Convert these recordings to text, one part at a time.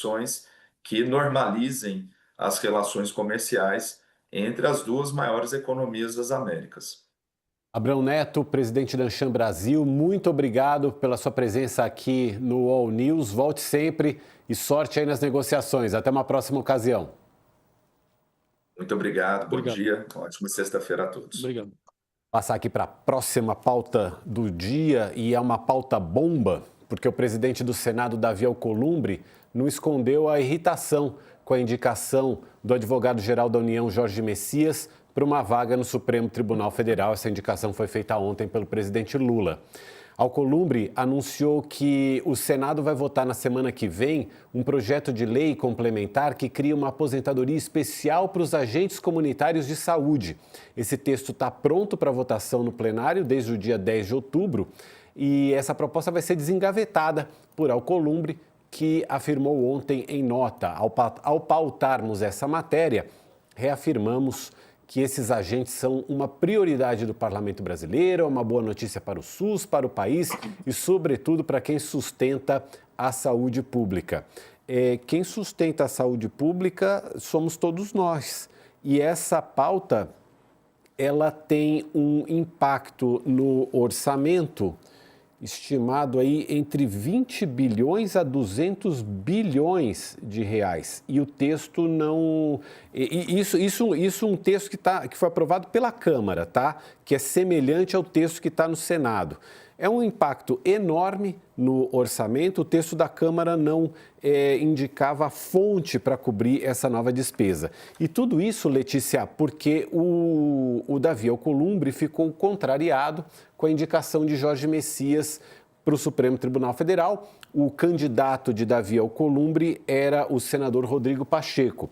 ações que normalizem as relações comerciais entre as duas maiores economias das Américas. Abrão Neto, presidente da Anshan Brasil, muito obrigado pela sua presença aqui no All News. Volte sempre e sorte aí nas negociações. Até uma próxima ocasião. Muito obrigado, bom Obrigado. dia, ótima sexta-feira a todos. Obrigado. Passar aqui para a próxima pauta do dia, e é uma pauta bomba, porque o presidente do Senado, Davi Alcolumbre, não escondeu a irritação com a indicação do advogado-geral da União, Jorge Messias, para uma vaga no Supremo Tribunal Federal. Essa indicação foi feita ontem pelo presidente Lula. Alcolumbre anunciou que o Senado vai votar na semana que vem um projeto de lei complementar que cria uma aposentadoria especial para os agentes comunitários de saúde. Esse texto está pronto para votação no plenário desde o dia 10 de outubro e essa proposta vai ser desengavetada por Alcolumbre, que afirmou ontem em nota. Ao pautarmos essa matéria, reafirmamos que esses agentes são uma prioridade do parlamento brasileiro, é uma boa notícia para o SUS, para o país e, sobretudo, para quem sustenta a saúde pública. Quem sustenta a saúde pública somos todos nós. E essa pauta, ela tem um impacto no orçamento estimado aí entre 20 bilhões a 200 bilhões de reais. E o texto não... Isso um texto que foi aprovado pela Câmara, tá? Que é semelhante ao texto que está no Senado. É um impacto enorme no orçamento. O texto da Câmara não indicava a fonte para cobrir essa nova despesa. E tudo isso, Letícia, porque o Davi Alcolumbre ficou contrariado com a indicação de Jorge Messias para o Supremo Tribunal Federal. O candidato de Davi Alcolumbre era o senador Rodrigo Pacheco.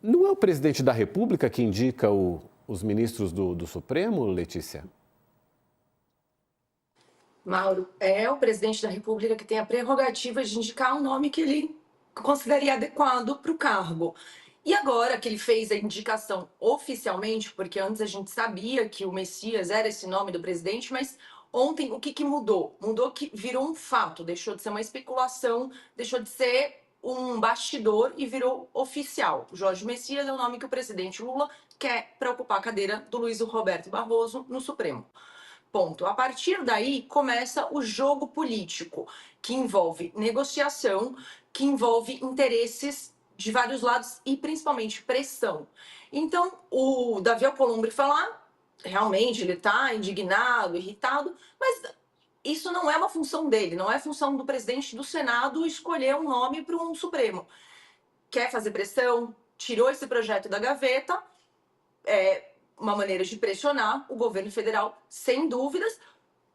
Não é o presidente da República que indica os ministros do Supremo, Letícia? Mauro, é o presidente da República que tem a prerrogativa de indicar o nome que ele consideraria adequado para o cargo. E agora que ele fez a indicação oficialmente, porque antes a gente sabia que o Messias era esse nome do presidente, mas ontem o que mudou? Mudou que virou um fato, deixou de ser uma especulação, deixou de ser um bastidor e virou oficial. O Jorge Messias é o nome que o presidente Lula quer para ocupar a cadeira do Luiz Roberto Barroso no Supremo. Ponto. A partir daí começa o jogo político, que envolve negociação, que envolve interesses de vários lados e principalmente pressão. Então, o Davi Alcolumbre fala, realmente ele está indignado, irritado, mas isso não é uma função dele, não é função do presidente do Senado escolher um nome para um Supremo. Quer fazer pressão, tirou esse projeto da gaveta, uma maneira de pressionar o governo federal, sem dúvidas,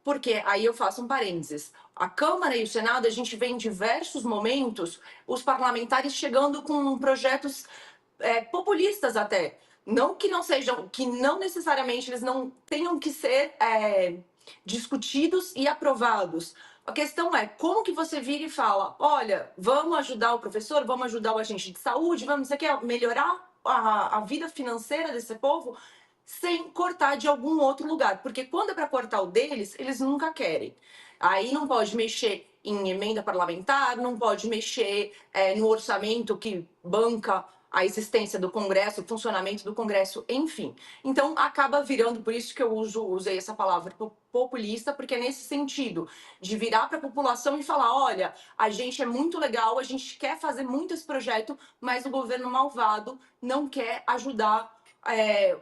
porque aí eu faço um parênteses. A Câmara e o Senado, a gente vê em diversos momentos os parlamentares chegando com projetos populistas até. Não que não sejam, que não necessariamente eles não tenham que ser discutidos e aprovados. A questão é como que você vira e fala, olha, vamos ajudar o professor, vamos ajudar o agente de saúde, você quer melhorar a vida financeira desse povo, sem cortar de algum outro lugar. Porque quando é para cortar o deles, eles nunca querem. Aí não pode mexer em emenda parlamentar, não pode mexer no orçamento que banca a existência do Congresso, o funcionamento do Congresso, enfim. Então, acaba virando, por isso que eu usei essa palavra populista, porque é nesse sentido, de virar para a população e falar, olha, a gente é muito legal, a gente quer fazer muito esse projeto, mas o governo malvado não quer ajudar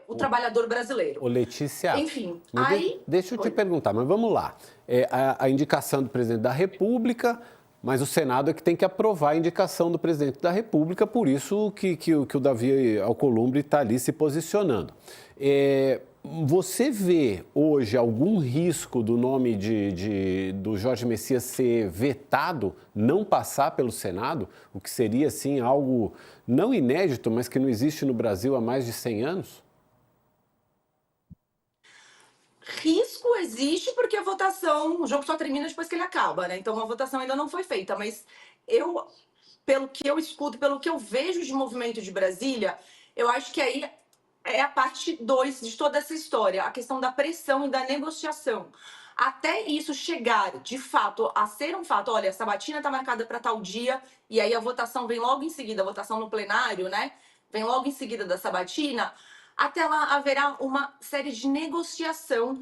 o trabalhador brasileiro. Ô Letícia, enfim, aí... deixa eu te perguntar, mas vamos lá. A indicação do presidente da República, mas o Senado é que tem que aprovar a indicação do presidente da República, por isso que o Davi Alcolumbre está ali se posicionando. Você vê hoje algum risco do nome do Jorge Messias ser vetado, não passar pelo Senado, o que seria, assim, algo não inédito, mas que não existe no Brasil há mais de 100 anos? Risco existe porque a votação, o jogo só termina depois que ele acaba, né? Então a votação ainda não foi feita, mas pelo que eu escuto, pelo que eu vejo de movimento de Brasília, eu acho que aí é a parte 2 de toda essa história, a questão da pressão e da negociação. até isso chegar de fato a ser um fato, olha, a sabatina está marcada para tal dia, e aí a votação vem logo em seguida, a votação no plenário, né? Vem logo em seguida da sabatina, até lá haverá uma série de negociações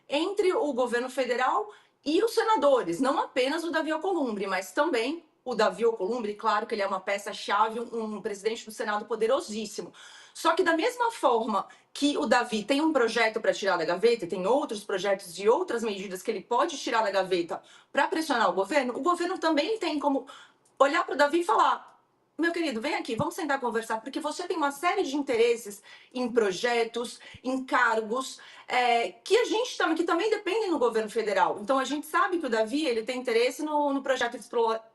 entre o governo federal e os senadores, não apenas o Davi Alcolumbre, mas também o Davi Alcolumbre, claro que ele é uma peça-chave, um presidente do Senado poderosíssimo. Só que da mesma forma que o Davi tem um projeto para tirar da gaveta, e tem outros projetos de outras medidas que ele pode tirar da gaveta para pressionar o governo também tem como olhar para o Davi e falar: meu querido, vem aqui, vamos sentar e conversar, porque você tem uma série de interesses em projetos, em cargos, que também dependem do governo federal. Então, a gente sabe que o Davi ele tem interesse no projeto de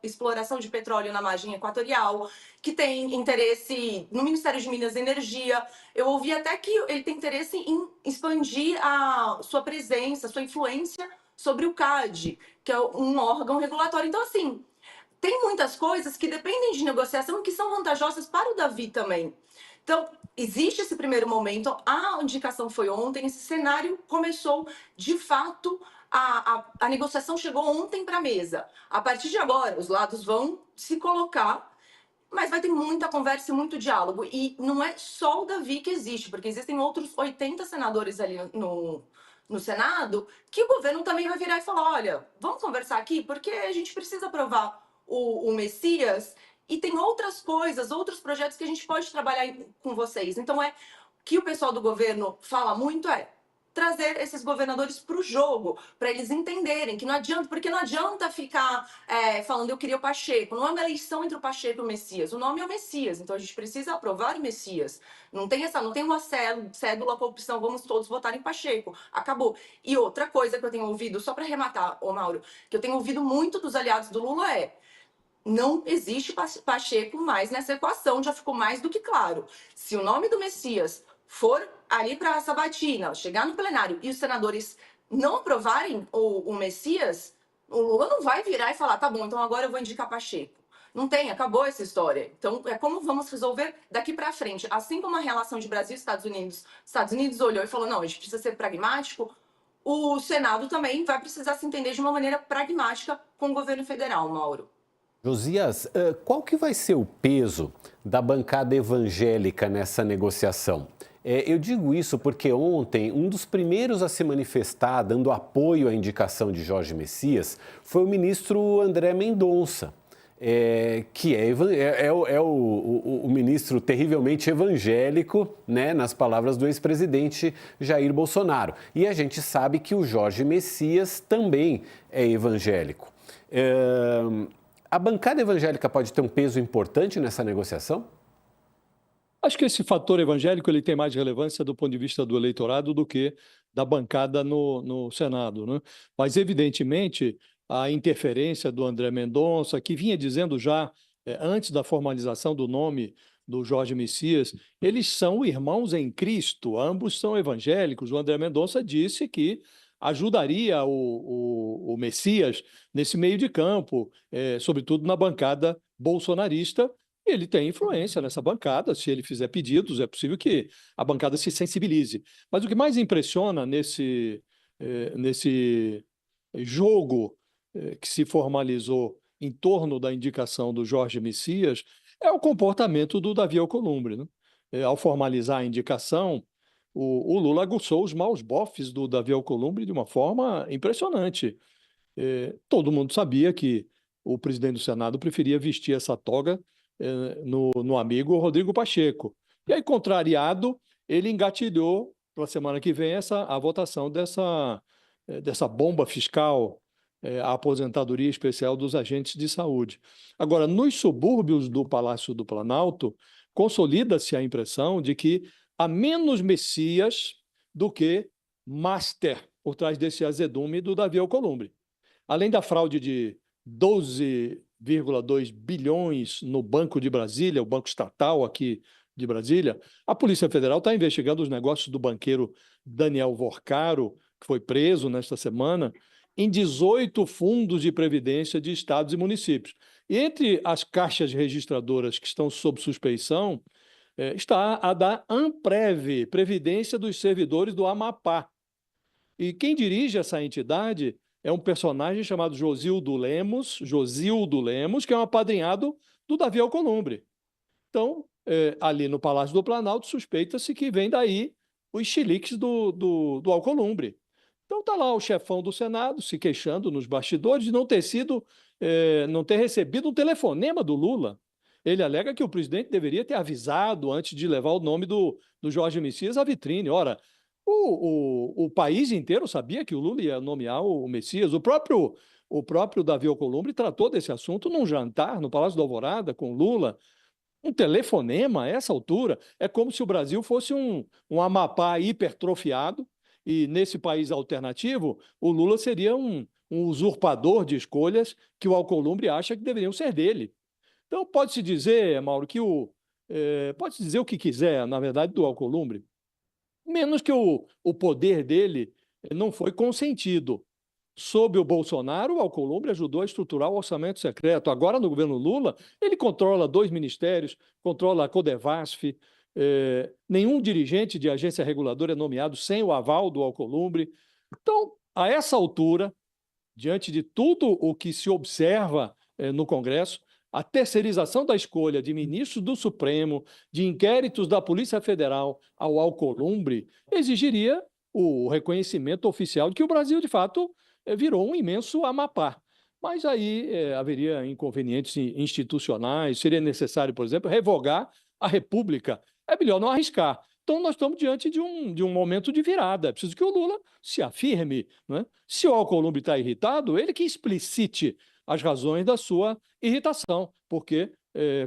exploração de petróleo na margem equatorial, que tem interesse no Ministério de Minas e Energia. Eu ouvi até que ele tem interesse em expandir a sua presença, a sua influência sobre o CAD, que é um órgão regulatório. Então, assim, tem muitas coisas que dependem de negociação que são vantajosas para o Davi também. Então, existe esse primeiro momento, a indicação foi ontem, esse cenário começou de fato, a negociação chegou ontem para a mesa. A partir de agora, os lados vão se colocar, mas vai ter muita conversa e muito diálogo. E não é só o Davi que existe, porque existem outros 80 senadores ali no Senado, que o governo também vai virar e falar: olha, vamos conversar aqui, porque a gente precisa aprovar o Messias, e tem outras coisas, outros projetos que a gente pode trabalhar com vocês. Então, o que o pessoal do governo fala muito é trazer esses governadores para o jogo, para eles entenderem que não adianta, porque não adianta ficar falando eu queria o Pacheco, não é uma eleição entre o Pacheco e o Messias, o nome é o Messias, então a gente precisa aprovar o Messias, não tem uma cédula com a opção vamos todos votar em Pacheco, acabou. E outra coisa que eu tenho ouvido, só para arrematar, ô Mauro, que eu tenho ouvido muito dos aliados do Lula não existe Pacheco mais nessa equação, já ficou mais do que claro. Se o nome do Messias for ali para a sabatina, chegar no plenário e os senadores não aprovarem o Messias, o Lula não vai virar e falar: tá bom, então agora eu vou indicar Pacheco. Não tem, acabou essa história. Então, é como vamos resolver daqui para frente. Assim como a relação de Brasil e Estados Unidos olhou e falou: não, a gente precisa ser pragmático, o Senado também vai precisar se entender de uma maneira pragmática com o governo federal, Mauro. Josias, qual que vai ser o peso da bancada evangélica nessa negociação? Eu digo isso porque ontem um dos primeiros a se manifestar dando apoio à indicação de Jorge Messias foi o ministro André Mendonça, que é o ministro terrivelmente evangélico, né, nas palavras do ex-presidente Jair Bolsonaro. E a gente sabe que o Jorge Messias também é evangélico. A bancada evangélica pode ter um peso importante nessa negociação? Acho que esse fator evangélico ele tem mais relevância do ponto de vista do eleitorado do que da bancada no Senado, né? Mas, evidentemente, a interferência do André Mendonça, que vinha dizendo já, antes da formalização do nome do Jorge Messias, eles são irmãos em Cristo, ambos são evangélicos. O André Mendonça disse que ajudaria o Messias nesse meio de campo, sobretudo na bancada bolsonarista. Ele tem influência nessa bancada, se ele fizer pedidos, é possível que a bancada se sensibilize. Mas o que mais impressiona nesse jogo que se formalizou em torno da indicação do Jorge Messias é o comportamento do Davi Alcolumbre, né? Ao formalizar a indicação, o Lula aguçou os maus bofes do Davi Alcolumbre de uma forma impressionante. Todo mundo sabia que o presidente do Senado preferia vestir essa toga no amigo Rodrigo Pacheco. E aí, contrariado, ele engatilhou para a semana que vem a votação dessa bomba fiscal, a aposentadoria especial dos agentes de saúde. Agora, nos subúrbios do Palácio do Planalto, consolida-se a impressão de que há menos Messias do que Master por trás desse azedume do Davi Alcolumbre. Além da fraude de 12,2 bilhões no Banco de Brasília, o banco estatal aqui de Brasília, a Polícia Federal está investigando os negócios do banqueiro Daniel Vorcaro, que foi preso nesta semana, em 18 fundos de previdência de estados e municípios. E entre as caixas registradoras que estão sob suspeição, está a da Amprev, Previdência dos Servidores do Amapá. E quem dirige essa entidade é um personagem chamado Josildo Lemos, que é um apadrinhado do Davi Alcolumbre. Então, ali no Palácio do Planalto, suspeita-se que vem daí os chiliques do Alcolumbre. Então está lá o chefão do Senado se queixando nos bastidores de não ter recebido um telefonema do Lula. Ele alega que o presidente deveria ter avisado antes de levar o nome do Jorge Messias à vitrine. Ora, o país inteiro sabia que o Lula ia nomear o Messias. O próprio Davi Alcolumbre tratou desse assunto num jantar no Palácio da Alvorada com Lula. Um telefonema a essa altura é como se o Brasil fosse um Amapá hipertrofiado e, nesse país alternativo, o Lula seria um usurpador de escolhas que o Alcolumbre acha que deveriam ser dele. Então, pode-se dizer, Mauro, pode-se dizer o que quiser, na verdade, do Alcolumbre, menos que o poder dele não foi consentido. Sob o Bolsonaro, o Alcolumbre ajudou a estruturar o orçamento secreto. Agora, no governo Lula, ele controla 2 ministérios, controla a Codevasf. Nenhum dirigente de agência reguladora é nomeado sem o aval do Alcolumbre. Então, a essa altura, diante de tudo o que se observa no Congresso, a terceirização da escolha de ministros do Supremo, de inquéritos da Polícia Federal ao Alcolumbre, exigiria o reconhecimento oficial de que o Brasil, de fato, virou um imenso Amapá. Mas aí haveria inconvenientes institucionais, seria necessário, por exemplo, revogar a República. É melhor não arriscar. Então, nós estamos diante de um momento de virada. É preciso que o Lula se afirme, né? Se o Alcolumbre está irritado, ele que explicite as razões da sua irritação, porque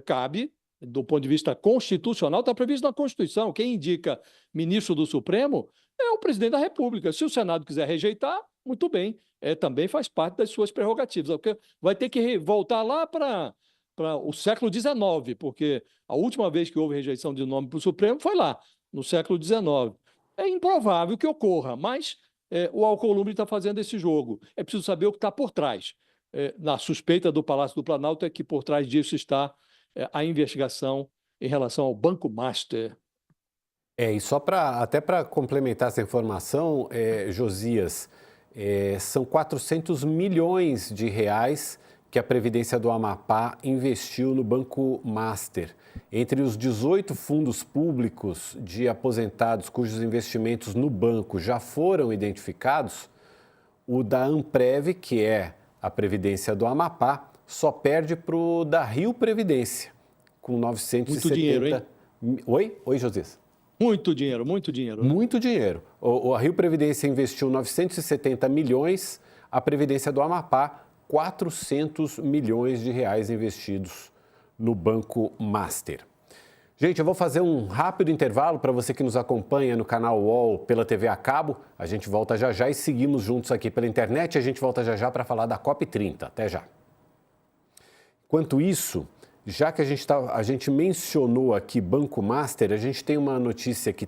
cabe, do ponto de vista constitucional, está previsto na Constituição. Quem indica ministro do Supremo é o presidente da República. Se o Senado quiser rejeitar, muito bem, também faz parte das suas prerrogativas. Porque vai ter que voltar lá para o século XIX, porque a última vez que houve rejeição de nome para o Supremo foi lá, no século XIX. É improvável que ocorra, mas o Alcolumbre está fazendo esse jogo. É preciso saber o que está por trás. Na suspeita do Palácio do Planalto é que por trás disso está a investigação em relação ao Banco Master. E só até para complementar essa informação, Josias, são 400 milhões de reais que a Previdência do Amapá investiu no Banco Master. Entre os 18 fundos públicos de aposentados cujos investimentos no banco já foram identificados, o da Amprev, que é a Previdência do Amapá, só perde para o da Rio Previdência, com 970... Muito dinheiro, hein? Oi, Josias? Muito dinheiro, muito dinheiro. Né? Muito dinheiro. A Rio Previdência investiu 970 milhões, a Previdência do Amapá, 400 milhões de reais investidos no Banco Master. Gente, eu vou fazer um rápido intervalo para você que nos acompanha no canal UOL pela TV a cabo. A gente volta já já e seguimos juntos aqui pela internet. A gente volta já já para falar da COP30. Até já. Enquanto isso, já que a gente mencionou aqui Banco Master, a gente tem uma notícia que